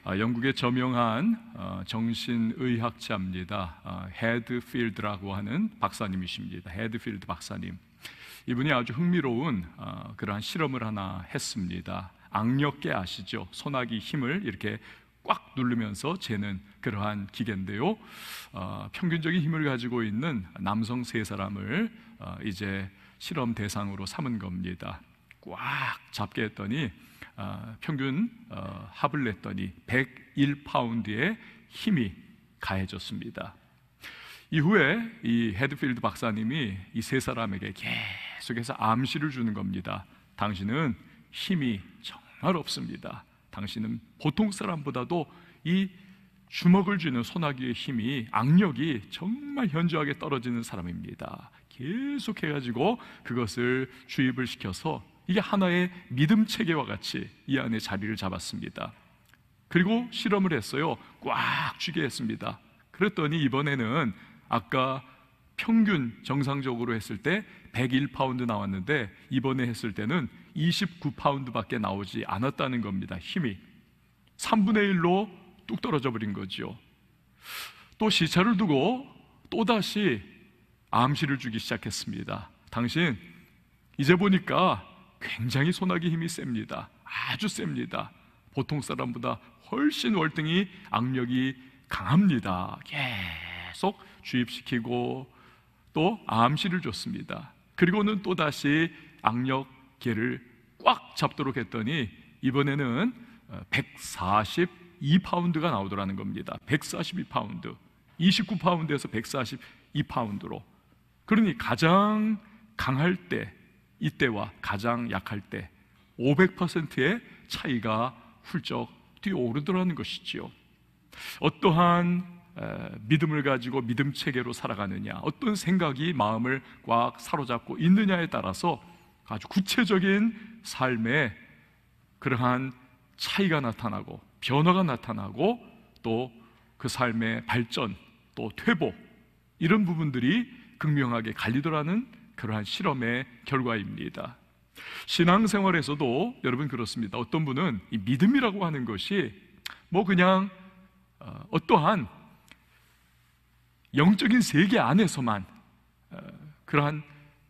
영국의 저명한 정신의학자입니다. 헤드필드라고 하는 박사님이십니다. 헤드필드 박사님. 이분이 아주 흥미로운 그러한 실험을 하나 했습니다. 악력계 아시죠? 소나기 힘을 이렇게 꽉 누르면서 재는 그러한 기계인데요. 평균적인 힘을 가지고 있는 남성 3사람을 이제 실험 대상으로 삼은 겁니다. 꽉 잡게 했더니 평균 합을 냈더니 101파운드의 힘이 가해졌습니다. 이후에 이 헤드필드 박사님이 이 3사람에게 계속해서 암시를 주는 겁니다. 당신은 힘이 정말 없습니다. 당신은 보통 사람보다도 이 주먹을 쥐는 소나기의 힘이, 악력이 정말 현저하게 떨어지는 사람입니다. 계속해가지고 그것을 주입을 시켜서 이게 하나의 믿음 체계와 같이 이 안에 자리를 잡았습니다. 그리고 실험을 했어요. 꽉 쥐게 했습니다. 그랬더니 이번에는 아까 평균 정상적으로 했을 때 101파운드 나왔는데 이번에 했을 때는 29파운드밖에 나오지 않았다는 겁니다. 힘이 3분의 1로 뚝 떨어져 버린 거죠. 또 시차를 두고 또다시 암시를 주기 시작했습니다. 당신 이제 보니까 굉장히 소나기 힘이 셉니다. 아주 셉니다. 보통 사람보다 훨씬 월등히 악력이 강합니다. 계속 주입시키고 또 암시를 줬습니다. 그리고는 또다시 악력계를 꽉 잡도록 했더니 이번에는 142파운드가 나오더라는 겁니다. 142파운드, 29파운드에서 142파운드로. 그러니 가장 강할 때, 이때와 가장 약할 때 500%의 차이가 훌쩍 뛰어오르더라는 것이지요. 어떠한 믿음을 가지고 믿음 체계로 살아가느냐, 어떤 생각이 마음을 꽉 사로잡고 있느냐에 따라서 아주 구체적인 삶에 그러한 차이가 나타나고 변화가 나타나고 또 그 삶의 발전, 또 퇴보, 이런 부분들이 극명하게 갈리더라는 그러한 실험의 결과입니다. 신앙생활에서도 여러분 그렇습니다. 어떤 분은 이 믿음이라고 하는 것이 뭐 그냥 어떠한 영적인 세계 안에서만 그러한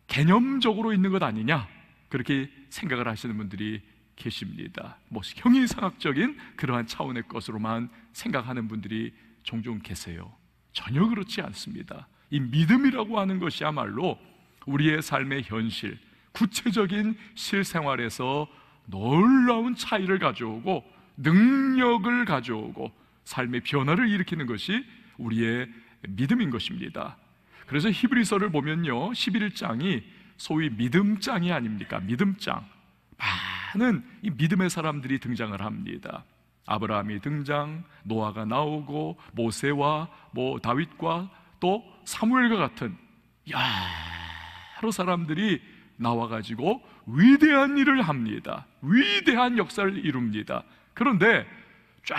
개념적으로 있는 것 아니냐, 그렇게 생각을 하시는 분들이 계십니다. 뭐 형이상학적인 그러한 차원의 것으로만 생각하는 분들이 종종 계세요. 전혀 그렇지 않습니다. 이 믿음이라고 하는 것이야말로 우리의 삶의 현실, 구체적인 실생활에서 놀라운 차이를 가져오고 능력을 가져오고 삶의 변화를 일으키는 것이 우리의 믿음인 것입니다. 그래서 히브리서를 보면요, 11장이 소위 믿음장이 아닙니까? 믿음장. 많은 이 믿음의 사람들이 등장을 합니다. 아브라함이 등장, 노아가 나오고 모세와 다윗과 또 사무엘과 같은 여러 사람들이 나와가지고 위대한 일을 합니다. 위대한 역사를 이룹니다. 그런데 쫙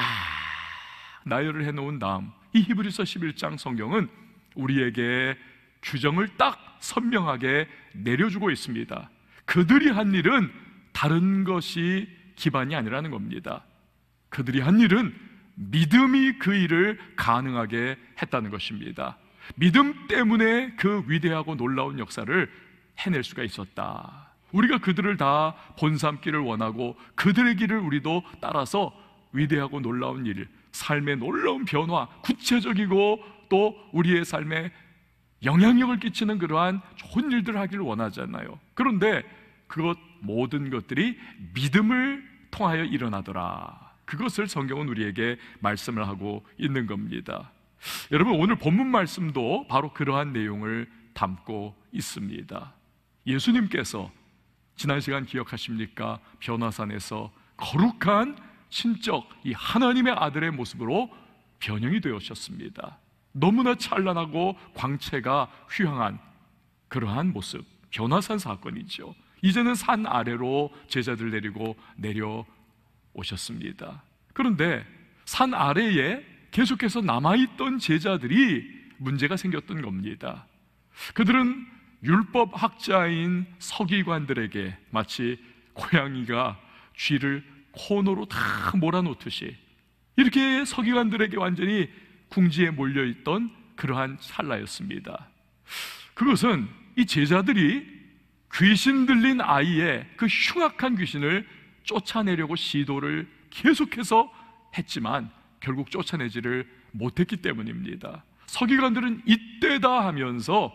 나열을 해놓은 다음 이 히브리서 11장 성경은 우리에게 규정을 딱 선명하게 내려주고 있습니다. 그들이 한 일은 다른 것이 기반이 아니라는 겁니다. 그들이 한 일은 믿음이 그 일을 가능하게 했다는 것입니다. 믿음 때문에 그 위대하고 놀라운 역사를 해낼 수가 있었다. 우리가 그들을 다 본삼기를 원하고 그들의 길을 우리도 따라서 위대하고 놀라운 일, 삶의 놀라운 변화, 구체적이고 또 우리의 삶에 영향력을 끼치는 그러한 좋은 일들을 하기를 원하잖아요. 그런데 그것 모든 것들이 믿음을 통하여 일어나더라. 그것을 성경은 우리에게 말씀을 하고 있는 겁니다. 여러분, 오늘 본문 말씀도 바로 그러한 내용을 담고 있습니다. 예수님께서 지난 시간 기억하십니까? 변화산에서 거룩한 신적 이 하나님의 아들의 모습으로 변형이 되어오셨습니다. 너무나 찬란하고 광채가 휘황한 그러한 모습, 변화산 사건이죠. 이제는 산 아래로 제자들 데리고 내려오셨습니다. 그런데 산 아래에 계속해서 남아있던 제자들이 문제가 생겼던 겁니다. 그들은 율법학자인 서기관들에게 마치 고양이가 쥐를 코너로 다 몰아놓듯이 이렇게 서기관들에게 완전히 궁지에 몰려있던 그러한 찰나였습니다. 그것은 이 제자들이 귀신 들린 아이의 그 흉악한 귀신을 쫓아내려고 시도를 계속해서 했지만 결국 쫓아내지를 못했기 때문입니다. 서기관들은 이때다 하면서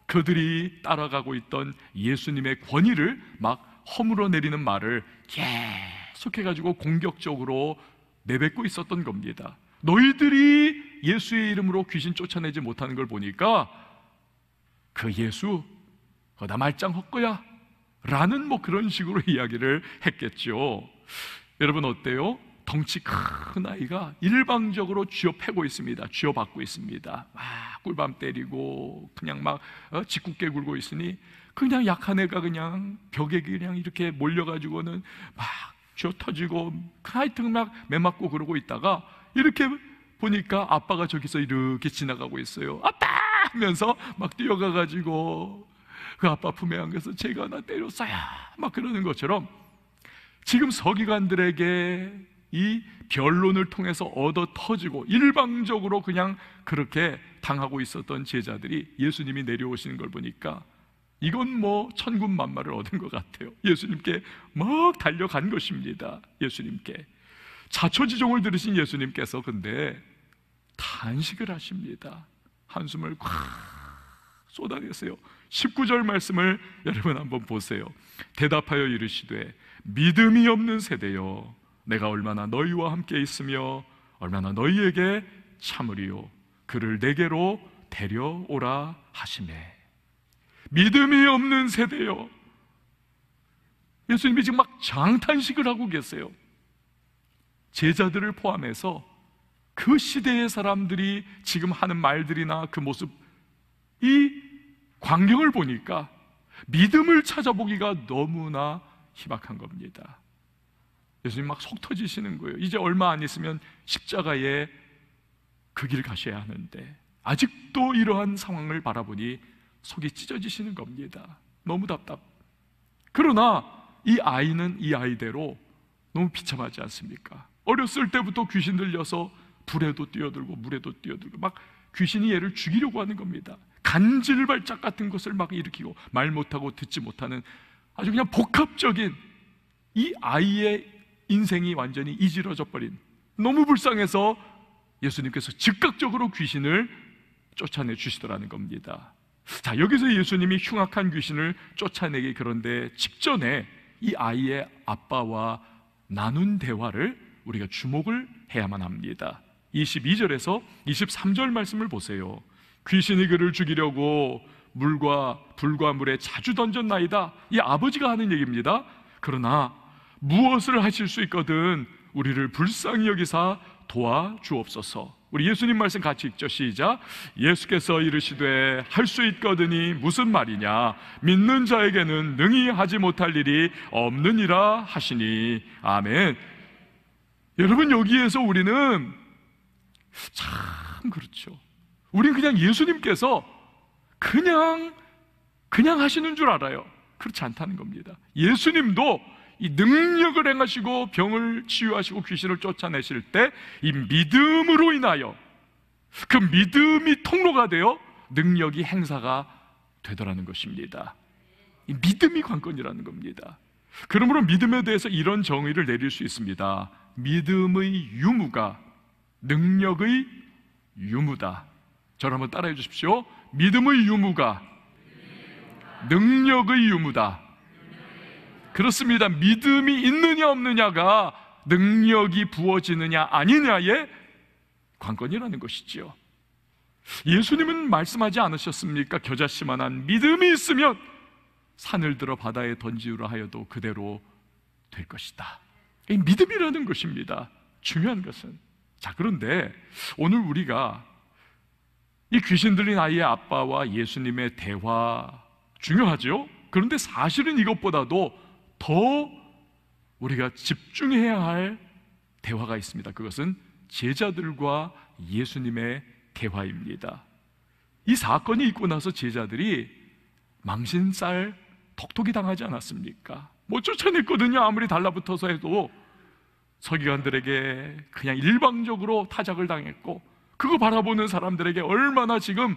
그들이 따라가고 있던 예수님의 권위를 막 허물어 내리는 말을 계속해가지고 공격적으로 내뱉고 있었던 겁니다. 너희들이 예수의 이름으로 귀신 쫓아내지 못하는 걸 보니까 그 예수 나 말짱 헛거야 라는 그런 식으로 이야기를 했겠죠. 여러분 어때요? 덩치 큰 아이가 일방적으로 쥐어 패고 있습니다. 쥐어 받고 있습니다. 막 꿀밤 때리고 그냥 막 짓궂게 굴고 있으니 그냥 약한 애가 그냥 벽에 그냥 이렇게 몰려가지고는 막 쥐어 터지고 하여튼 막 매맞고 그러고 있다가 이렇게 보니까 아빠가 저기서 이렇게 지나가고 있어요. 아빠! 하면서 막 뛰어가가지고 그 아빠 품에 안겨서 제가 나 때렸어요 막 그러는 것처럼 지금 서기관들에게 이 변론을 통해서 얻어 터지고 일방적으로 그냥 그렇게 당하고 있었던 제자들이 예수님이 내려오시는 걸 보니까 이건 천군만마를 얻은 것 같아요. 예수님께 막 달려간 것입니다. 예수님께 자초지종을 들으신 예수님께서 근데 탄식을 하십니다. 한숨을 콱 쏟아내세요. 19절 말씀을 여러분 한번 보세요. 대답하여 이르시되 믿음이 없는 세대여 내가 얼마나 너희와 함께 있으며 얼마나 너희에게 참으리요 그를 내게로 데려오라 하시매. 믿음이 없는 세대여. 예수님이 지금 막 장탄식을 하고 계세요. 제자들을 포함해서 그 시대의 사람들이 지금 하는 말들이나 그 모습, 이 광경을 보니까 믿음을 찾아보기가 너무나 희박한 겁니다. 예수님 막 속 터지시는 거예요. 이제 얼마 안 있으면 십자가에 그 길 가셔야 하는데 아직도 이러한 상황을 바라보니 속이 찢어지시는 겁니다. 너무 답답. 그러나 이 아이는 이 아이대로 너무 비참하지 않습니까? 어렸을 때부터 귀신 들려서 불에도 뛰어들고 물에도 뛰어들고 막 귀신이 얘를 죽이려고 하는 겁니다. 간질발작 같은 것을 막 일으키고 말 못하고 듣지 못하는 아주 그냥 복합적인 이 아이의 인생이 완전히 이지러져 버린, 너무 불쌍해서 예수님께서 즉각적으로 귀신을 쫓아내 주시더라는 겁니다. 자, 여기서 예수님이 흉악한 귀신을 쫓아내기 그런데 직전에 이 아이의 아빠와 나눈 대화를 우리가 주목을 해야만 합니다. 22절에서 23절 말씀을 보세요. 귀신이 그를 죽이려고 물과 불과 물에 자주 던졌나이다. 이 아버지가 하는 얘기입니다. 그러나 무엇을 하실 수 있거든 우리를 불쌍히 여기사 도와주옵소서. 우리 예수님 말씀 같이 읽죠. 시작. 예수께서 이르시되 할 수 있거든이 무슨 말이냐, 믿는 자에게는 능히 하지 못할 일이 없느니라 하시니. 아멘. 여러분, 여기에서 우리는 참 그렇죠. 우리는 그냥 예수님께서 그냥 하시는 줄 알아요. 그렇지 않다는 겁니다. 예수님도 이 능력을 행하시고 병을 치유하시고 귀신을 쫓아내실 때 이 믿음으로 인하여 그 믿음이 통로가 되어 능력이 행사가 되더라는 것입니다. 이 믿음이 관건이라는 겁니다. 그러므로 믿음에 대해서 이런 정의를 내릴 수 있습니다. 믿음의 유무가 능력의 유무다. 저를 한번 따라해 주십시오. 믿음의 유무가 능력의 유무다. 그렇습니다. 믿음이 있느냐 없느냐가 능력이 부어지느냐 아니냐의 관건이라는 것이지요. 예수님은 말씀하지 않으셨습니까? 겨자씨만한 믿음이 있으면 산을 들어 바다에 던지우라 하여도 그대로 될 것이다. 이 믿음이라는 것입니다. 중요한 것은. 자, 그런데 오늘 우리가 이 귀신 들린 아이의 아빠와 예수님의 대화 중요하죠? 그런데 사실은 이것보다도 더 우리가 집중해야 할 대화가 있습니다. 그것은 제자들과 예수님의 대화입니다. 이 사건이 있고 나서 제자들이 망신살 톡톡이 당하지 않았습니까? 쫓아냈거든요. 아무리 달라붙어서 해도 서기관들에게 그냥 일방적으로 타작을 당했고, 그거 바라보는 사람들에게 얼마나 지금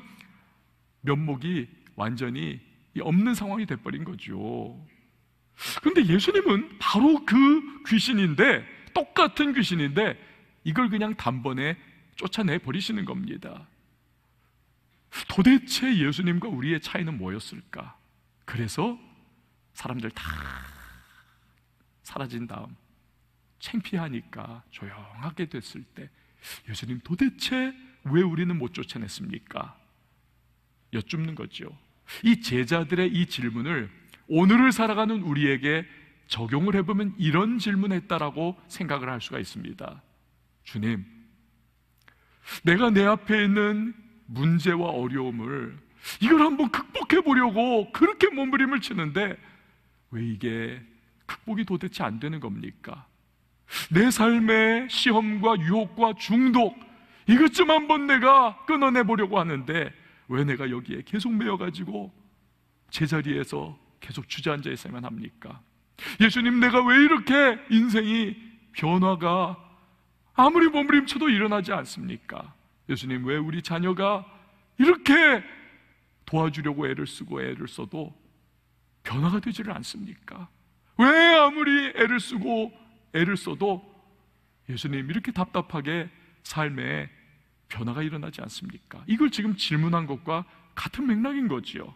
면목이 완전히 없는 상황이 돼버린 거죠. 그런데 예수님은 바로 그 귀신인데, 똑같은 귀신인데 이걸 그냥 단번에 쫓아내 버리시는 겁니다. 도대체 예수님과 우리의 차이는 뭐였을까? 그래서 사람들 다 사라진 다음 창피하니까 조용하게 됐을 때 예수님 도대체 왜 우리는 못 쫓아냈습니까? 여쭙는 거죠. 이 제자들의 이 질문을 오늘을 살아가는 우리에게 적용을 해보면 이런 질문했다라고 생각을 할 수가 있습니다. 주님, 내가 내 앞에 있는 문제와 어려움을 이걸 한번 극복해 보려고 그렇게 몸부림을 치는데 왜 이게 극복이 도대체 안 되는 겁니까? 내 삶의 시험과 유혹과 중독, 이것 좀 한번 내가 끊어내 보려고 하는데 왜 내가 여기에 계속 매여가지고 제자리에서 계속 주저앉아 있어야만 합니까? 예수님, 내가 왜 이렇게 인생이 변화가 아무리 몸부림쳐도 일어나지 않습니까? 예수님, 왜 우리 자녀가 이렇게 도와주려고 애를 쓰고 애를 써도 변화가 되지를 않습니까? 왜 아무리 애를 쓰고 애를 써도 예수님 이렇게 답답하게 삶에 변화가 일어나지 않습니까? 이걸 지금 질문한 것과 같은 맥락인 거지요.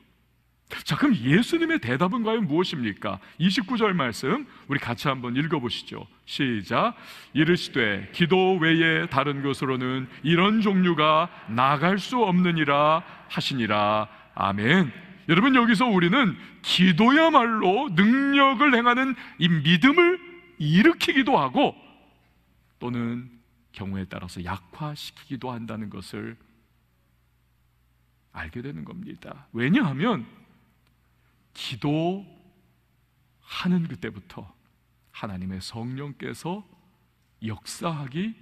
자, 그럼 예수님의 대답은 과연 무엇입니까? 29절 말씀 우리 같이 한번 읽어보시죠. 시작. 이르시되 기도 외에 다른 것으로는 이런 종류가 나갈 수 없느니라 하시니라. 아멘. 여러분, 여기서 우리는 기도야말로 능력을 행하는 이 믿음을 일으키기도 하고 또는 경우에 따라서 약화시키기도 한다는 것을 알게 되는 겁니다. 왜냐하면 기도하는 그때부터 하나님의 성령께서 역사하기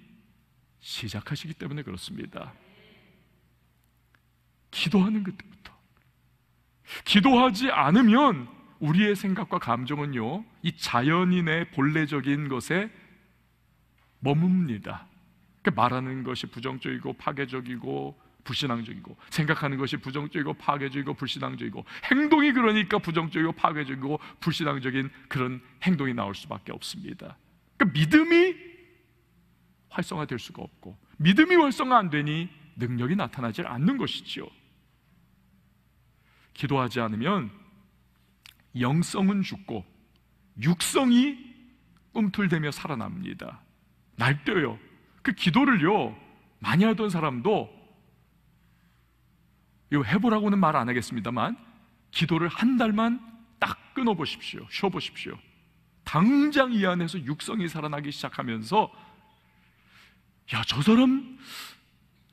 시작하시기 때문에 그렇습니다. 기도하는 그때부터. 기도하지 않으면 우리의 생각과 감정은요, 이 자연인의 본래적인 것에 머뭅니다. 그러니까 말하는 것이 부정적이고 파괴적이고 불신앙적이고, 생각하는 것이 부정적이고 파괴적이고 불신앙적이고, 행동이 그러니까 부정적이고 파괴적이고 불신앙적인 그런 행동이 나올 수밖에 없습니다. 그러니까 믿음이 활성화될 수가 없고, 믿음이 활성화 안 되니 능력이 나타나지 않는 것이지요. 기도하지 않으면 영성은 죽고 육성이 꿈틀대며 살아납니다. 날뛰어요. 그 기도를요 많이 하던 사람도, 이거 해보라고는 말 안 하겠습니다만, 기도를 한 달만 딱 끊어보십시오. 쉬어보십시오. 당장 이 안에서 육성이 살아나기 시작하면서, 야, 저 사람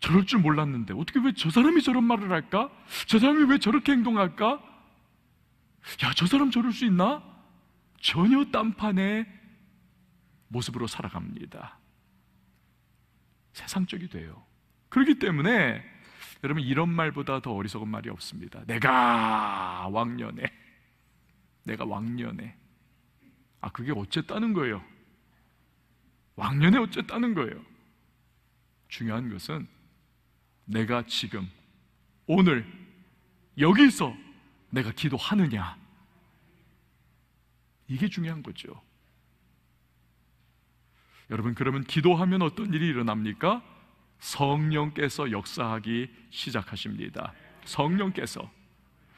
저럴 줄 몰랐는데 어떻게 왜 저 사람이 저런 말을 할까? 저 사람이 왜 저렇게 행동할까? 야, 저 사람 저럴 수 있나? 전혀 딴판의 모습으로 살아갑니다. 세상적이 돼요. 그렇기 때문에 여러분, 이런 말보다 더 어리석은 말이 없습니다. 내가 왕년에, 내가 왕년에. 아, 그게 어쨌다는 거예요? 왕년에 어쨌다는 거예요? 중요한 것은 내가 지금 오늘 여기서 내가 기도하느냐, 이게 중요한 거죠. 여러분, 그러면 기도하면 어떤 일이 일어납니까? 성령께서 역사하기 시작하십니다. 성령께서.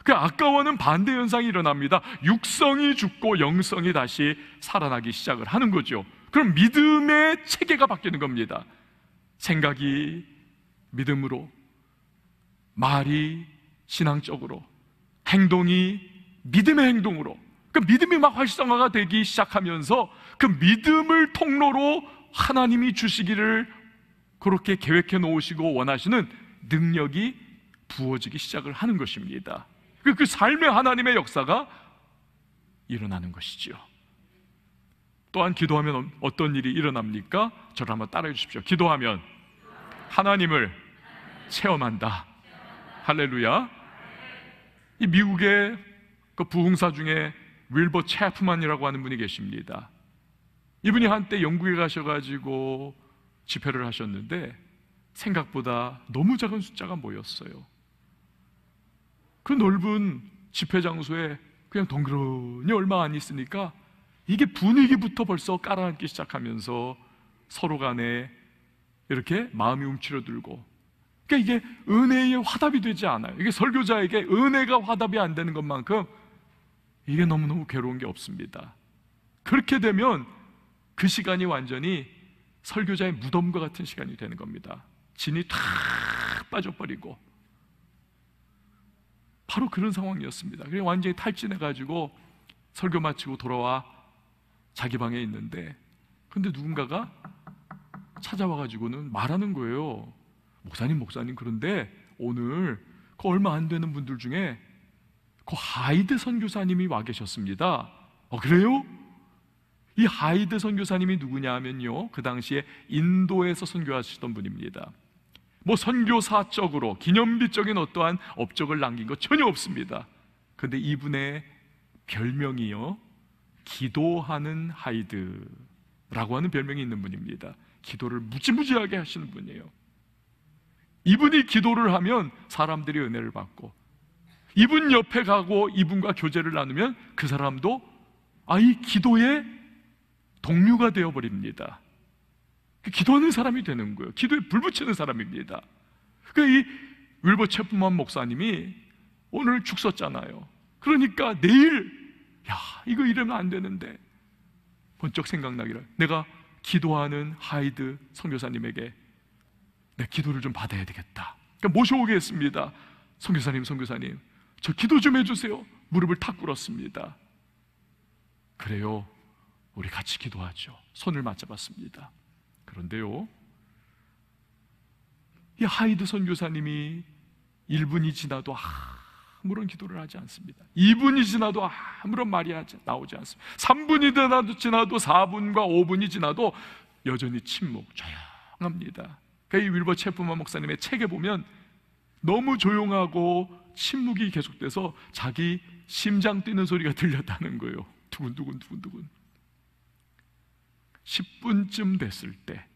그 아까와는 반대 현상이 일어납니다. 육성이 죽고 영성이 다시 살아나기 시작을 하는 거죠. 그럼 믿음의 체계가 바뀌는 겁니다. 생각이 믿음으로, 말이 신앙적으로, 행동이 믿음의 행동으로, 그 믿음이 막 활성화가 되기 시작하면서 그 믿음을 통로로 하나님이 주시기를 그렇게 계획해 놓으시고 원하시는 능력이 부어지기 시작을 하는 것입니다. 그 삶의 하나님의 역사가 일어나는 것이죠. 또한 기도하면 어떤 일이 일어납니까? 저를 한번 따라해 주십시오. 기도하면 하나님을 체험한다. 할렐루야. 이 미국의 그 부흥사 중에 윌버 체프만이라고 하는 분이 계십니다. 이분이 한때 영국에 가셔가지고 집회를 하셨는데 생각보다 너무 작은 숫자가 모였어요. 그 넓은 집회 장소에 그냥 덩그러니 얼마 안 있으니까 이게 분위기부터 벌써 깔아앉기 시작하면서 서로 간에 이렇게 마음이 움츠러들고, 그러니까 이게 은혜의 화답이 되지 않아요. 이게 설교자에게 은혜가 화답이 안 되는 것만큼 이게 너무너무 괴로운 게 없습니다. 그렇게 되면 그 시간이 완전히 설교자의 무덤과 같은 시간이 되는 겁니다. 진이 탁 빠져버리고 바로 그런 상황이었습니다. 그냥 완전히 탈진해가지고 설교 마치고 돌아와 자기 방에 있는데, 근데 누군가가 찾아와가지고는 말하는 거예요. 목사님, 그런데 오늘 그 얼마 안 되는 분들 중에 그 하이드 선교사님이 와 계셨습니다. 그래요? 이 하이드 선교사님이 누구냐 하면요, 그 당시에 인도에서 선교하시던 분입니다. 뭐 선교사적으로 기념비적인 어떠한 업적을 남긴 것 전혀 없습니다. 그런데 이분의 별명이요, 기도하는 하이드라고 하는 별명이 있는 분입니다. 기도를 무지무지하게 하시는 분이에요. 이분이 기도를 하면 사람들이 은혜를 받고, 이분 옆에 가고 이분과 교제를 나누면 그 사람도 이 기도의 동료가 되어버립니다. 기도하는 사람이 되는 거예요. 기도에 불 붙이는 사람입니다. 이 윌버 체프만 목사님이 오늘 죽 썼잖아요. 그러니까 내일 이거 이러면 안 되는데 번쩍 생각나기를, 내가 기도하는 하이드 선교사님에게 내 기도를 좀 받아야 되겠다. 그러니까 모셔오겠습니다. 선교사님, 저 기도 좀 해주세요. 무릎을 탁 꿇었습니다. 그래요, 우리 같이 기도하죠. 손을 맞잡았습니다. 그런데요, 이 하이드 선교사님이 1분이 지나도 아무런 기도를 하지 않습니다. 2분이 지나도 아무런 말이 나오지 않습니다. 3분이 지나도 4분과 5분이 지나도 여전히 조용합니다. 이 윌버 체프만 목사님의 책에 보면 너무 조용하고 침묵이 계속돼서 자기 심장 뛰는 소리가 들렸다는 거예요. 두근두근. 10분쯤 됐을 때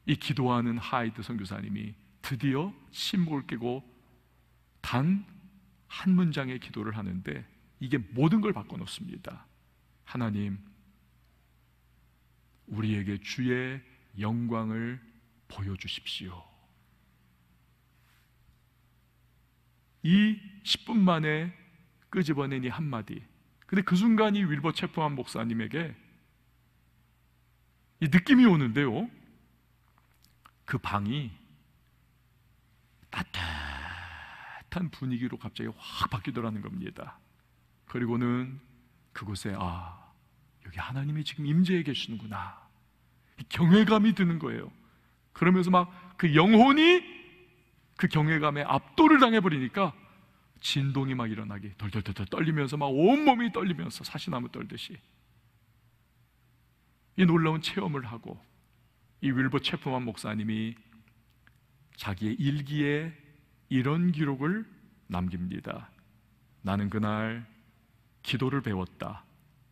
이 기도하는 하이드 선교사님이 드디어 침묵을 깨고 단 한 문장의 기도를 하는데 이게 모든 걸 바꿔놓습니다. 하나님, 우리에게 주의 영광을 보여주십시오. 이 10분 만에 끄집어낸 이 한마디, 근데 그 순간 이 윌버 체프만 목사님에게 이 느낌이 오는데요, 그 방이 따뜻한 분위기로 갑자기 확 바뀌더라는 겁니다. 그리고는 그곳에 여기 하나님이 지금 임재해 계시는구나, 경외감이 드는 거예요. 그러면서 막 그 영혼이 그 경외감에 압도를 당해버리니까 진동이 막 일어나기, 덜덜덜 떨리면서 막 온몸이 떨리면서 사시나무 떨듯이 이 놀라운 체험을 하고, 이 윌버 체프만 목사님이 자기의 일기에 이런 기록을 남깁니다. 나는 그날 기도를 배웠다.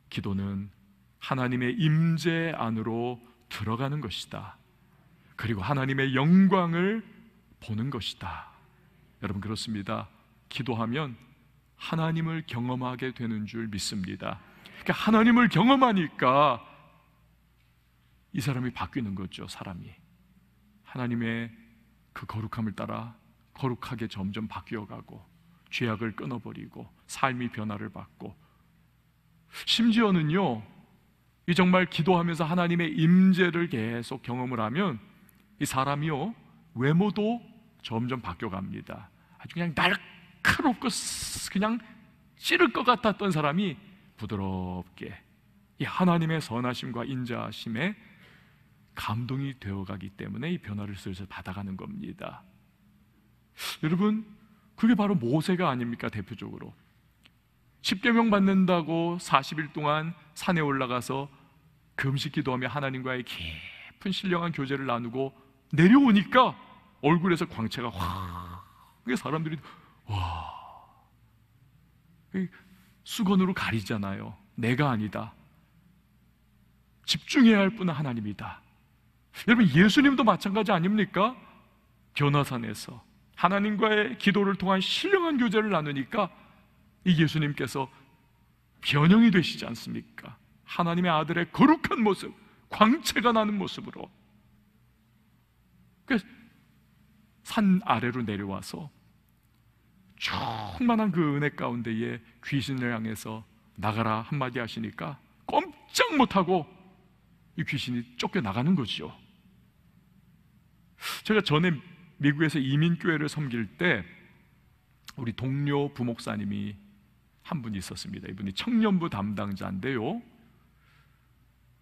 기도는 하나님의 임재 안으로 들어가는 것이다. 그리고 하나님의 영광을 보는 것이다. 여러분, 그렇습니다. 기도하면 하나님을 경험하게 되는 줄 믿습니다. 그러니까 하나님을 경험하니까 이 사람이 바뀌는 거죠. 사람이 하나님의 그 거룩함을 따라 거룩하게 점점 바뀌어가고, 죄악을 끊어버리고 삶이 변화를 받고, 심지어는요, 이 정말 기도하면서 하나님의 임재를 계속 경험을 하면 이 사람이요, 외모도 점점 바뀌어갑니다. 아주 그냥 날카롭고 그냥 찌를 것 같았던 사람이 부드럽게 이 하나님의 선하심과 인자하심에 감동이 되어가기 때문에 이 변화를 슬슬 받아가는 겁니다. 여러분, 그게 바로 모세가 아닙니까? 대표적으로 10계명 받는다고 40일 동안 산에 올라가서 금식 기도하며 하나님과의 깊은 신령한 교제를 나누고 내려오니까 얼굴에서 광채가 확, 사람들이 수건으로 가리잖아요. 내가 아니다. 집중해야 할 분은 하나님이다. 여러분, 예수님도 마찬가지 아닙니까? 변화산에서 하나님과의 기도를 통한 신령한 교제를 나누니까 이 예수님께서 변형이 되시지 않습니까? 하나님의 아들의 거룩한 모습, 광채가 나는 모습으로 산 아래로 내려와서 충만한 그 은혜 가운데에 귀신을 향해서 나가라 한마디 하시니까 꼼짝 못하고 이 귀신이 쫓겨나가는 거죠. 제가 전에 미국에서 이민교회를 섬길 때 우리 동료 부목사님이 한 분이 있었습니다. 이분이 청년부 담당자인데요,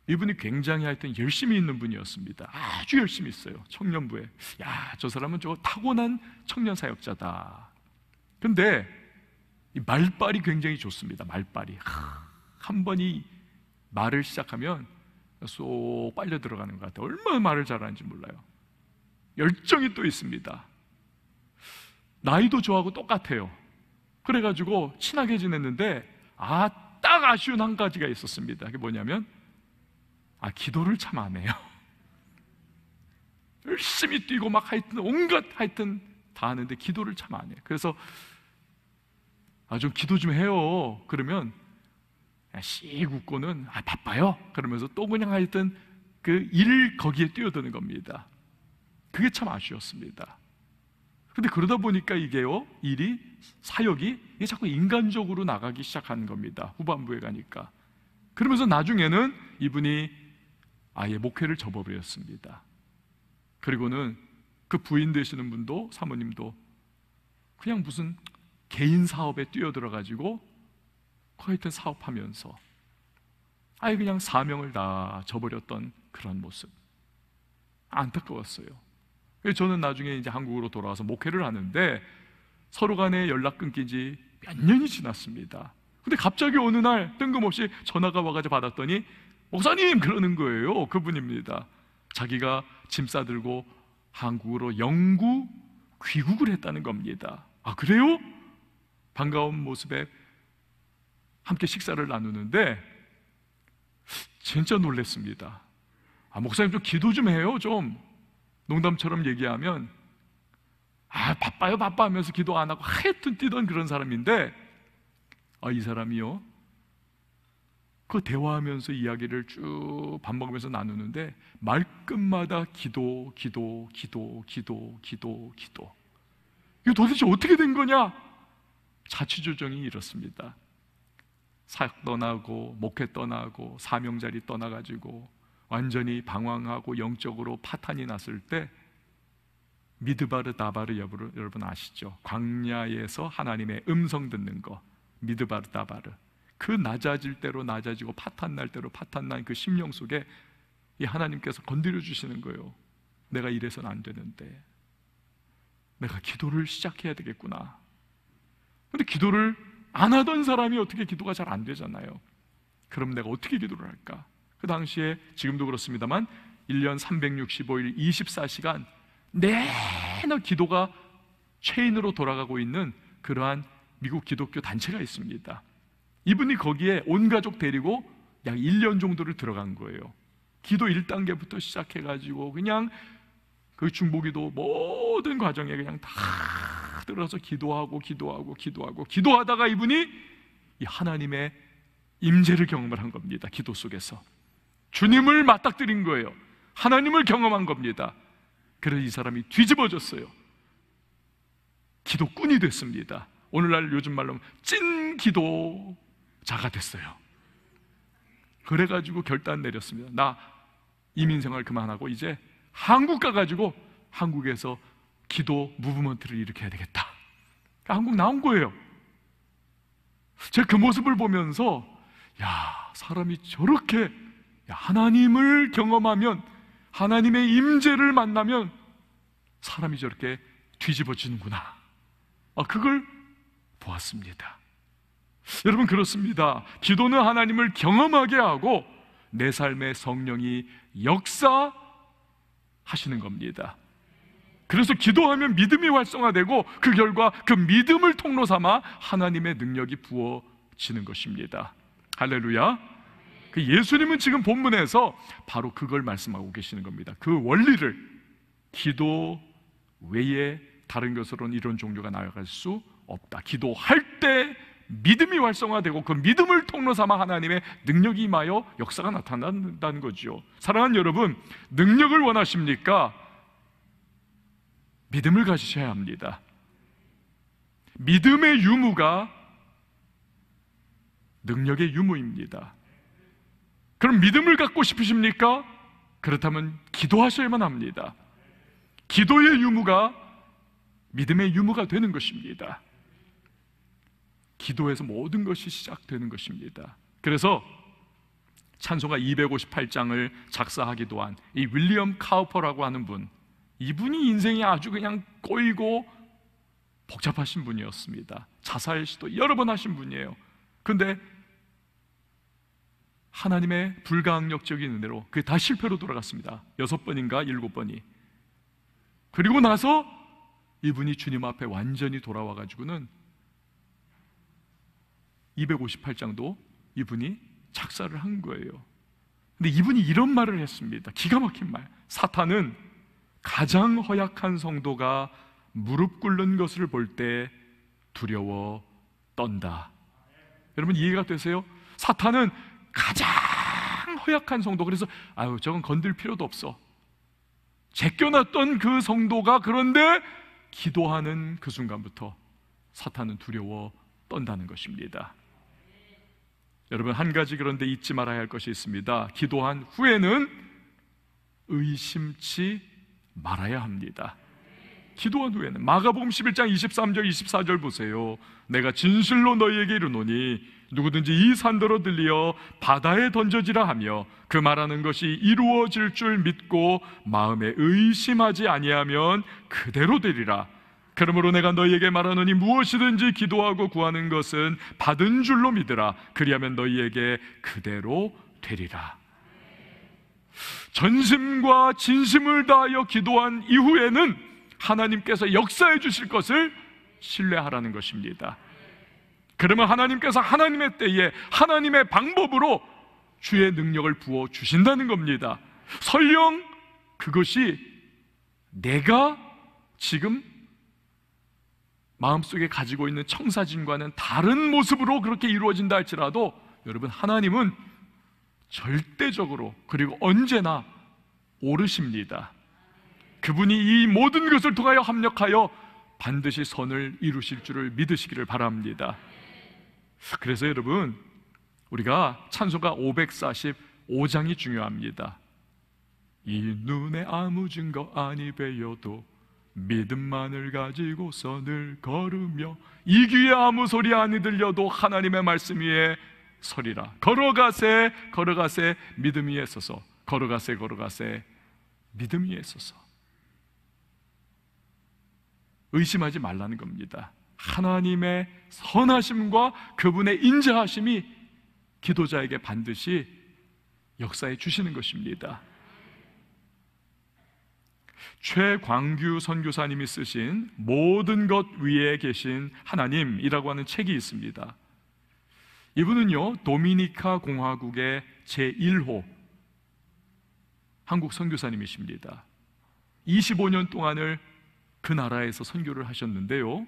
이분이 굉장히 하여튼 열심히 있는 분이었습니다. 아주 열심히 있어요. 청년부에. 야, 저 사람은 저 타고난 청년 사역자다. 근데 이 말빨이 굉장히 좋습니다. 말빨이 한 번이 말을 시작하면 쏙 빨려 들어가는 것 같아요. 얼마나 말을 잘하는지 몰라요. 열정이 또 있습니다. 나이도 저하고 똑같아요. 그래가지고 친하게 지냈는데 딱 아쉬운 한 가지가 있었습니다. 그게 뭐냐면 기도를 참 안 해요. 열심히 뛰고 막 하여튼 온갖 하여튼 다 하는데 기도를 참 안 해요. 그래서 좀 기도 좀 해요. 그러면 씩 웃고는 바빠요. 그러면서 또 그냥 하여튼 그 일 거기에 뛰어드는 겁니다. 그게 참 아쉬웠습니다. 근데 그러다 보니까 이게요, 일이 사역이 이게 자꾸 인간적으로 나가기 시작하는 겁니다. 후반부에 가니까. 그러면서 나중에는 이분이 아예 목회를 접어버렸습니다. 그리고는 그 부인 되시는 분도, 사모님도 그냥 무슨 개인 사업에 뛰어들어가지고 하여튼 사업하면서 아예 그냥 사명을 다 저버렸던 그런 모습, 안타까웠어요. 저는 나중에 이제 한국으로 돌아와서 목회를 하는데 서로 간에 연락 끊긴 지 몇 년이 지났습니다. 근데 갑자기 어느 날 뜬금없이 전화가 와가지고 받았더니 목사님 그러는 거예요. 그분입니다. 자기가 짐 싸들고 한국으로 영구 귀국을 했다는 겁니다. 그래요? 반가운 모습에 함께 식사를 나누는데 진짜 놀랐습니다. 목사님 좀 기도 좀 해요. 좀 농담처럼 얘기하면 바빠요 바빠 하면서 기도 안 하고 하여튼 뛰던 그런 사람인데 이 사람이요, 그 대화하면서 이야기를 쭉 밥 먹으면서 나누는데 말끝마다 기도. 이거 도대체 어떻게 된 거냐? 자취조정이 이렇습니다. 사역 떠나고 목회 떠나고 사명자리 떠나가지고 완전히 방황하고 영적으로 파탄이 났을 때 미드바르 다바르 여러분 아시죠? 광야에서 하나님의 음성 듣는 거, 미드바르 다바르. 그 낮아질 대로 낮아지고 파탄 날 대로 파탄 난 그 심령 속에 이 하나님께서 건드려 주시는 거예요. 내가 이래서는 안 되는데 내가 기도를 시작해야 되겠구나. 근데 기도를 안 하던 사람이 어떻게 기도가 잘 안 되잖아요. 그럼 내가 어떻게 기도를 할까? 그 당시에 지금도 그렇습니다만 1년 365일 24시간 내내 기도가 체인으로 돌아가고 있는 그러한 미국 기독교 단체가 있습니다. 이분이 거기에 온 가족 데리고 약 1년 정도를 들어간 거예요. 기도 1단계부터 시작해가지고 그냥 그 중보기도 모든 과정에 그냥 다 들어서 기도하다가 이분이 이 하나님의 임재를 경험을 한 겁니다. 기도 속에서 주님을 맞닥뜨린 거예요. 하나님을 경험한 겁니다. 그래서 이 사람이 뒤집어졌어요. 기도꾼이 됐습니다. 오늘날 요즘 말로 찐 기도자가 됐어요. 그래가지고 결단 내렸습니다. 나 이민생활 그만하고 이제 한국 가가지고 한국에서 기도 무브먼트를 일으켜야 되겠다. 한국 나온 거예요. 제가 그 모습을 보면서 사람이 저렇게 하나님을 경험하면, 하나님의 임재를 만나면 사람이 저렇게 뒤집어지는구나. 그걸 보았습니다. 여러분, 그렇습니다. 기도는 하나님을 경험하게 하고 내 삶에 성령이 역사하시는 겁니다. 그래서 기도하면 믿음이 활성화되고 그 결과 그 믿음을 통로 삼아 하나님의 능력이 부어지는 것입니다. 할렐루야. 그 예수님은 지금 본문에서 바로 그걸 말씀하고 계시는 겁니다. 그 원리를 기도 외에 다른 것으로는 이런 종교가 나아갈 수 없다. 기도할 때 믿음이 활성화되고 그 믿음을 통로 삼아 하나님의 능력이 임하여 역사가 나타난다는 거죠. 사랑하는 여러분, 능력을 원하십니까? 믿음을 가지셔야 합니다. 믿음의 유무가 능력의 유무입니다. 그럼 믿음을 갖고 싶으십니까? 그렇다면 기도하셔야만 합니다. 기도의 유무가 믿음의 유무가 되는 것입니다. 기도에서 모든 것이 시작되는 것입니다. 그래서 찬송가 258장을 작사하기도 한 이 윌리엄 카우퍼라고 하는 분, 이분이 인생이 아주 그냥 꼬이고 복잡하신 분이었습니다. 자살 시도 여러 번 하신 분이에요. 그런데 하나님의 불가항력적인 은혜로 그게 다 실패로 돌아갔습니다. 6번인가 7번이. 그리고 나서 이분이 주님 앞에 완전히 돌아와 가지고는 258장도 이분이 작사를 한 거예요. 근데 이분이 이런 말을 했습니다. 기가 막힌 말. 사탄은 가장 허약한 성도가 무릎 꿇는 것을 볼 때 두려워 떤다. 여러분 이해가 되세요? 사탄은 가장 허약한 성도, 그래서 아유 저건 건들 필요도 없어, 제껴놨던 그 성도가 그런데 기도하는 그 순간부터 사탄은 두려워 떤다는 것입니다. 여러분 한 가지 그런데 잊지 말아야 할 것이 있습니다. 기도한 후에는 의심치 말아야 합니다. 기도한 후에는 마가복음 11장 23절 24절 보세요. 내가 진실로 너희에게 이르노니 누구든지 이 산더러 들리어 바다에 던져지라 하며 그 말하는 것이 이루어질 줄 믿고 마음에 의심하지 아니하면 그대로 되리라. 그러므로 내가 너희에게 말하노니 무엇이든지 기도하고 구하는 것은 받은 줄로 믿으라. 그리하면 너희에게 그대로 되리라. 전심과 진심을 다하여 기도한 이후에는 하나님께서 역사해 주실 것을 신뢰하라는 것입니다. 그러면 하나님께서 하나님의 때에 하나님의 방법으로 주의 능력을 부어 주신다는 겁니다. 설령 그것이 내가 지금 마음속에 가지고 있는 청사진과는 다른 모습으로 그렇게 이루어진다 할지라도 여러분 하나님은 절대적으로 그리고 언제나 옳으십니다. 그분이 이 모든 것을 통하여 합력하여 반드시 선을 이루실 줄을 믿으시기를 바랍니다. 그래서 여러분 우리가 찬송가 545장이 중요합니다. 이 눈에 아무 증거 아니 배여도 믿음만을 가지고 선을 걸으며 이 귀에 아무 소리 아니 들려도 하나님의 말씀 위에 서리라. 걸어가세 걸어가세 믿음 위에 서서 걸어가세 걸어가세 믿음 위에 서서. 의심하지 말라는 겁니다. 하나님의 선하심과 그분의 인자하심이 기도자에게 반드시 역사해 주시는 것입니다. 최광규 선교사님이 쓰신 모든 것 위에 계신 하나님이라고 하는 책이 있습니다. 이분은요 도미니카 공화국의 제1호 한국 선교사님이십니다. 25년 동안을 그 나라에서 선교를 하셨는데요,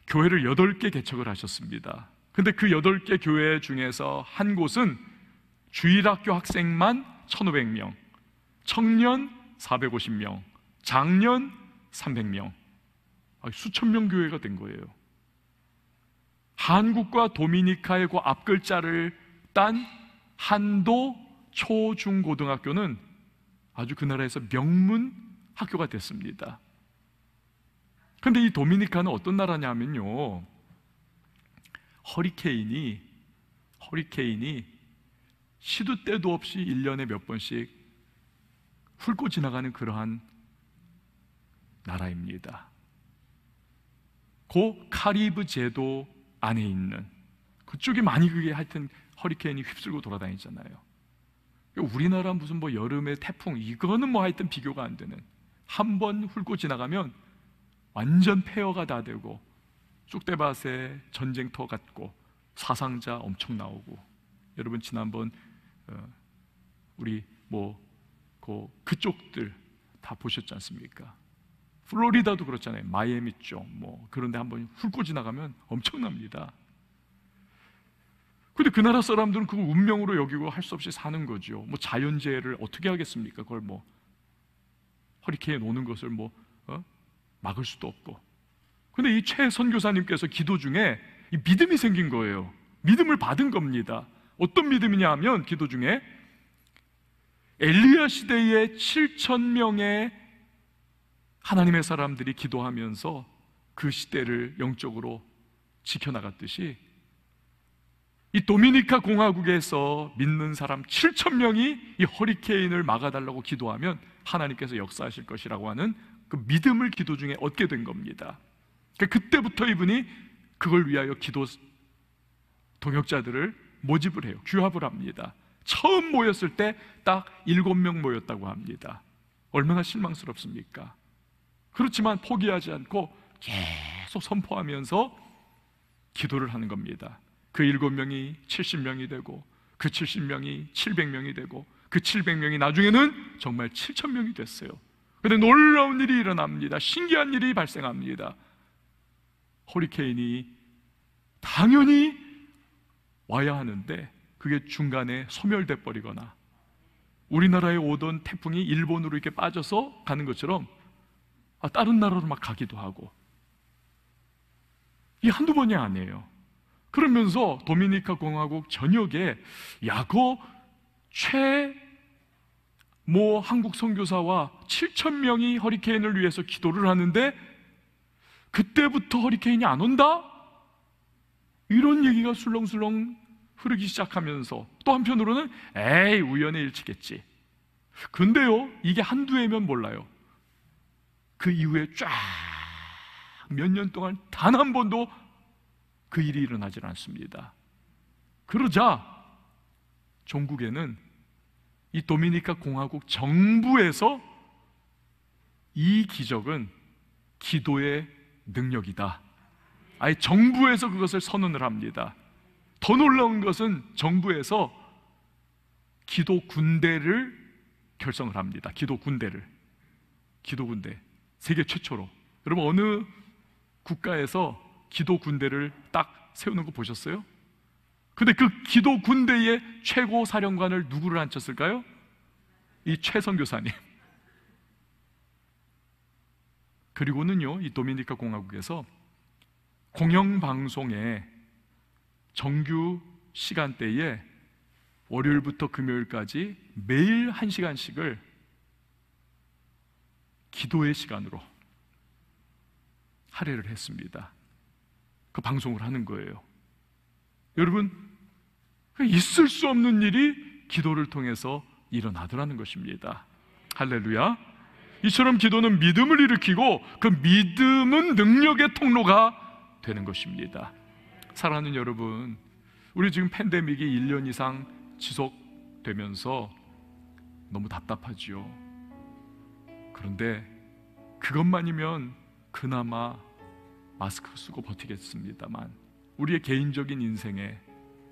교회를 8개 개척을 하셨습니다. 근데 그 8개 교회 중에서 한 곳은 주일학교 학생만 1,500명, 청년 450명, 장년 300명, 수천 명 교회가 된 거예요. 한국과 도미니카의 그 앞글자를 딴 한도 초중고등학교는 아주 그 나라에서 명문 학교가 됐습니다. 그런데 이 도미니카는 어떤 나라냐면요, 허리케인이 시도 때도 없이 1년에 몇 번씩 훑고 지나가는 그러한 나라입니다. 그 카리브 제도 안에 있는 그쪽이 많이 그게 하여튼 허리케인이 휩쓸고 돌아다니잖아요. 우리나라 무슨 뭐 여름에 태풍 이거는 뭐 하여튼 비교가 안 되는, 한 번 훑고 지나가면 완전 폐허가 다 되고 쑥대밭에 전쟁터 같고 사상자 엄청 나오고 여러분 지난번 우리 그쪽들 다 보셨지 않습니까? 플로리다도 그렇잖아요. 마이애미 쪽 그런데 한번 훑고 지나가면 엄청납니다. 근데 그 나라 사람들은 그걸 운명으로 여기고 할 수 없이 사는 거죠. 자연재해를 어떻게 하겠습니까? 그걸 허리케인 오는 것을 막을 수도 없고. 근데 이 최 선교사님께서 기도 중에 이 믿음이 생긴 거예요. 믿음을 받은 겁니다. 어떤 믿음이냐 하면 기도 중에 엘리야 시대에 7,000명의 하나님의 사람들이 기도하면서 그 시대를 영적으로 지켜나갔듯이 이 도미니카 공화국에서 믿는 사람 7,000명이 이 허리케인을 막아달라고 기도하면 하나님께서 역사하실 것이라고 하는 그 믿음을 기도 중에 얻게 된 겁니다. 그때부터 이분이 그걸 위하여 기도 동역자들을 모집을 해요. 규합을 합니다. 처음 모였을 때 딱 7명 모였다고 합니다. 얼마나 실망스럽습니까? 그렇지만 포기하지 않고 계속 선포하면서 기도를 하는 겁니다. 그 7명이 70명이 되고 그 70명이 700명이 되고 그 700명이 나중에는 정말 7,000명이 됐어요. 그런데 놀라운 일이 일어납니다. 신기한 일이 발생합니다. 허리케인이 당연히 와야 하는데 그게 중간에 소멸돼 버리거나 우리나라에 오던 태풍이 일본으로 이렇게 빠져서 가는 것처럼 다른 나라로 막 가기도 하고, 이 한두 번이 아니에요. 그러면서 도미니카 공화국 전역에 야고 한국 선교사와 7,000명이 허리케인을 위해서 기도를 하는데 그때부터 허리케인이 안 온다? 이런 얘기가 술렁술렁 흐르기 시작하면서 또 한편으로는 에이 우연의 일치겠지. 근데요, 이게 한두 해면 몰라요. 그 이후에 쫙 몇 년 동안 단 한 번도 그 일이 일어나질 않습니다. 그러자 종국에는 이 도미니카 공화국 정부에서 이 기적은 기도의 능력이다, 아예 정부에서 그것을 선언을 합니다. 더 놀라운 것은 정부에서 기도 군대를 결성을 합니다. 기도 군대 세계 최초로. 여러분 어느 국가에서 기도 군대를 딱 세우는 거 보셨어요? 근데 그 기도 군대의 최고 사령관을 누구를 앉혔을까요? 이 최 선교사님. 그리고는요, 이 도미니카 공화국에서 공영방송에 정규 시간대에 월요일부터 금요일까지 매일 1시간씩을 기도의 시간으로 할애를 했습니다. 그 방송을 하는 거예요. 여러분, 있을 수 없는 일이 기도를 통해서 일어나더라는 것입니다. 할렐루야. 이처럼 기도는 믿음을 일으키고 그 믿음은 능력의 통로가 되는 것입니다. 사랑하는 여러분, 우리 지금 팬데믹이 1년 이상 지속되면서 너무 답답하지요. 그런데 그것만이면 그나마 마스크 쓰고 버티겠습니다만 우리의 개인적인 인생에,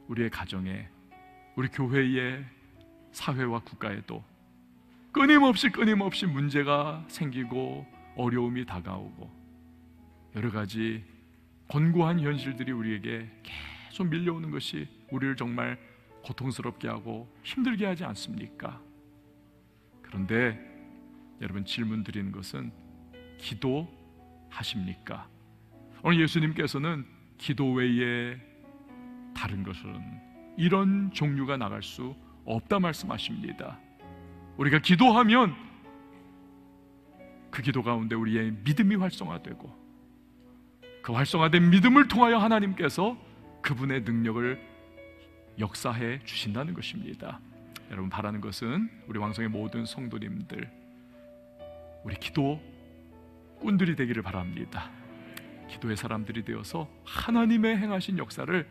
우리의 가정에, 우리 교회의 사회와 국가에도 끊임없이 문제가 생기고 어려움이 다가오고 여러 가지 권고한 현실들이 우리에게 계속 밀려오는 것이 우리를 정말 고통스럽게 하고 힘들게 하지 않습니까? 그런데 여러분, 질문 드리는 것은 기도하십니까? 오늘 예수님께서는 기도 외에 다른 것은 이런 종류가 나갈 수 없다 말씀하십니다. 우리가 기도하면 그 기도 가운데 우리의 믿음이 활성화되고 그 활성화된 믿음을 통하여 하나님께서 그분의 능력을 역사해 주신다는 것입니다. 여러분, 바라는 것은 우리 왕성의 모든 성도님들, 우리 기도꾼들이 되기를 바랍니다. 기도의 사람들이 되어서 하나님의 행하신 역사를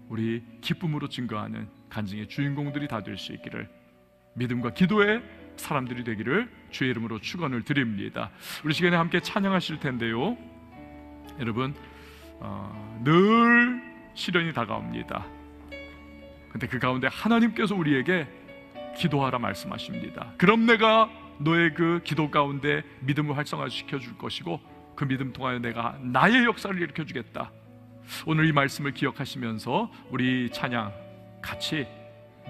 우리 기쁨으로 증거하는 간증의 주인공들이 다 될 수 있기를, 믿음과 기도의 사람들이 되기를 주의 이름으로 축원을 드립니다. 우리 시간에 함께 찬양하실 텐데요, 여러분, 늘 시련이 다가옵니다. 근데 그 가운데 하나님께서 우리에게 기도하라 말씀하십니다. 그럼 내가 너의 그 기도 가운데 믿음을 활성화시켜 줄 것이고 그 믿음 통하여 내가 나의 역사를 일으켜 주겠다. 오늘 이 말씀을 기억하시면서 우리 찬양 같이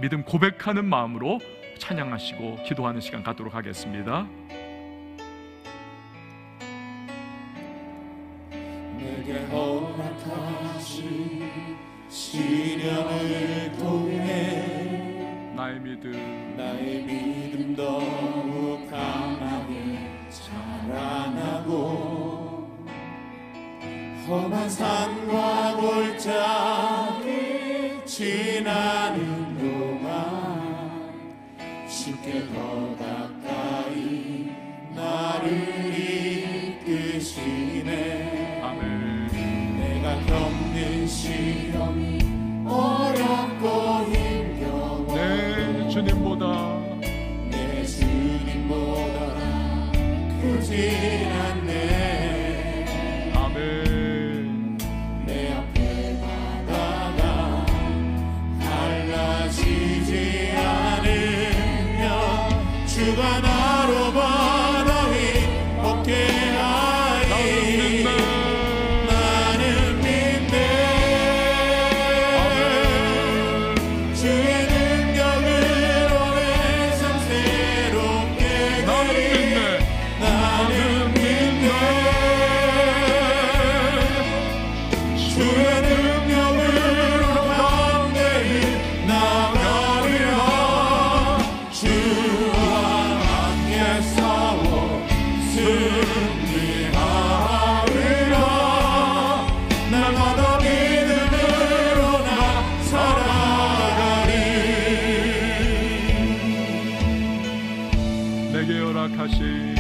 믿음 고백하는 마음으로 찬양하시고 기도하는 시간 갖도록 하겠습니다. 내게 허락하신 시련을 통해 나의 믿음 더욱 강하게 자라나고 험한 산과 골짜기 지나는 동안 쉽게 더 가까이 나를 이끄시네. 아멘. 내가 겪는 시험이 어렵고 힘겨워 내 주님보다 크지 않네. 아멘. 내 앞에 바다가 갈라지지 않으면 주가 나로 바다위 없게 하리. 나는 믿네. 주의 능력으로 내 삶 새롭게 되리. 나는 믿네. 주의 능력으로 담대히 나가리라. 주와 함께 싸워 승리하리라. 날마다 믿음으로 나 살아가리. 내게 허락하신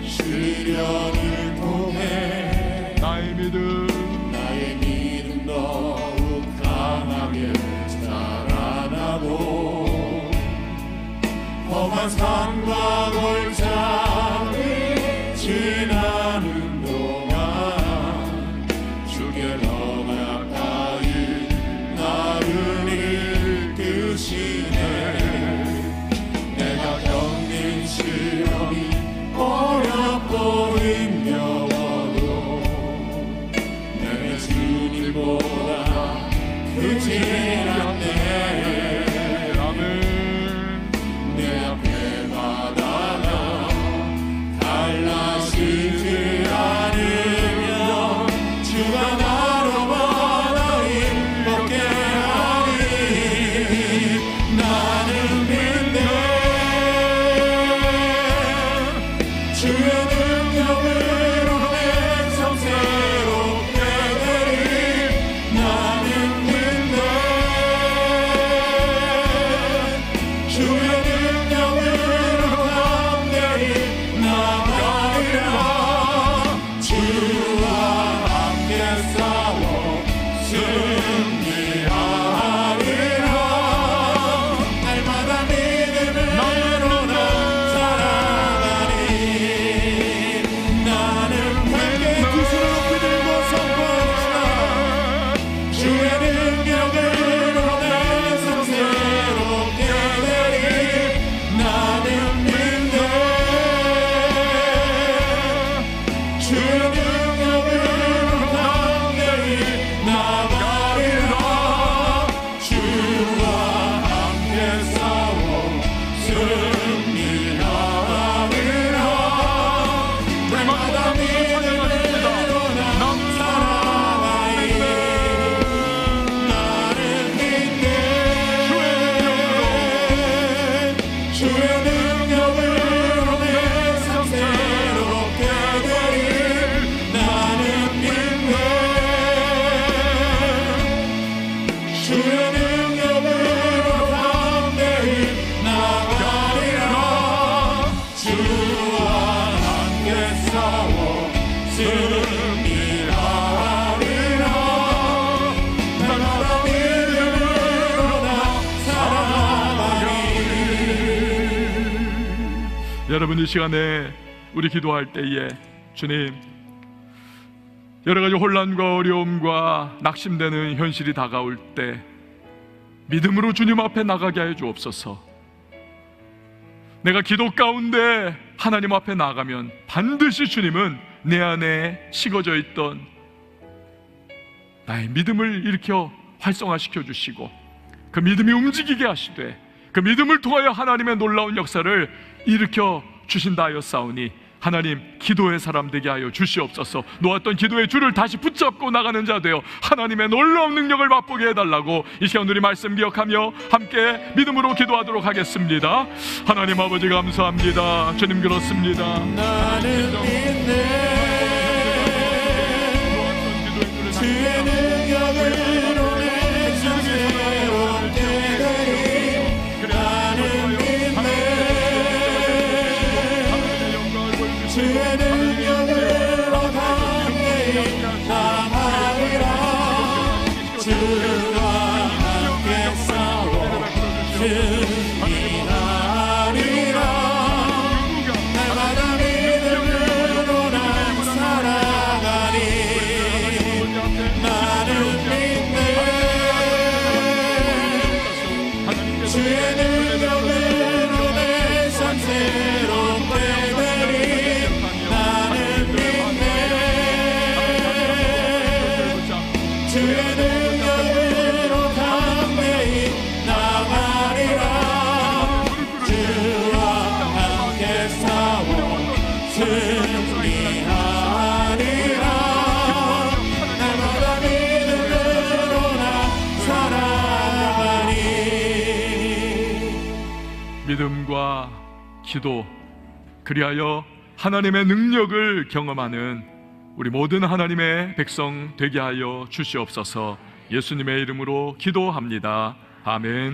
시련을 통해 나의 믿음 더욱 강하게 자라나고 험한 산과 골짜기 지나는 동안 주께 더 가까이 나를 이끄시네. 내가 겪는 시험이 어렵고 힘겨워도 내 주님보다 크지 않네. 아멘. 내 앞에 바다가 갈라지지 않으면 주가 나로 바다에 걷게 하리. 나는 믿네. 주의 능력으로 내 삶 새롭게 되리. 나는 믿네. 주의 능력으로 담대히 나가리라. 주와 함께 싸워 승리하리라. 날마다 믿음으로 나 살아가리. 나는 함께 두 손을 높이 들고 선포하시라. 주의 능력으로 내 삶 새롭게 되리. 나는 믿네. 주의 능력으로 담대히 나가리라. 주와 함께 싸워 승리하리라. 날마다 믿음으로 나 살아가리. 나는 믿네. 주의 능력으로 내 삶 새롭게 되리. 나는 믿네. 주의 능력으로 담대히 나가리라. 주와 함께 싸워 승리하리라. 날마다 믿음으로 나 살아가리. 여러분, 이 시간에 우리 기도할 때에 주님, 여러 가지 혼란과 어려움과 낙심되는 현실이 다가올 때 믿음으로 주님 앞에 나가게 하여 주옵소서. 내가 기도 가운데 하나님 앞에 나가면 반드시 주님은 내 안에 식어져 있던 나의 믿음을 일으켜 활성화시켜 주시고 그 믿음이 움직이게 하시되 그 믿음을 통하여 하나님의 놀라운 역사를 일으켜 주신다 하였사오니 하나님, 기도의 사람 되게 하여 주시옵소서. 놓았던 기도의 줄을 다시 붙잡고 나가는 자 되어 하나님의 놀라운 능력을 맛보게 해달라고 이 시간 우리 말씀 기억하며 함께 믿음으로 기도하도록 하겠습니다. 하나님 아버지 감사합니다. 주님 그렇습니다. 나는 믿네 주의 능력으로 내 자세로 되리. 나는 믿네 주의 능력으로 담대히 나가리라. 주와 함께 싸워 승리하리라. 날마다 믿음으로 난 살아가리. 나는 믿네 주의 능력으로 내 삶 새롭게 되리. 나는 믿네 주의 능력으로 담대히 나가리라. 주와 함께 싸워 승리하리라. 날마다 믿음으로 나 살아가리. 믿음과 기도, 그리하여 하나님의 능력을 경험하는 우리 모든 하나님의 백성 되게 하여 주시옵소서. 예수님의 이름으로 기도합니다. 아멘.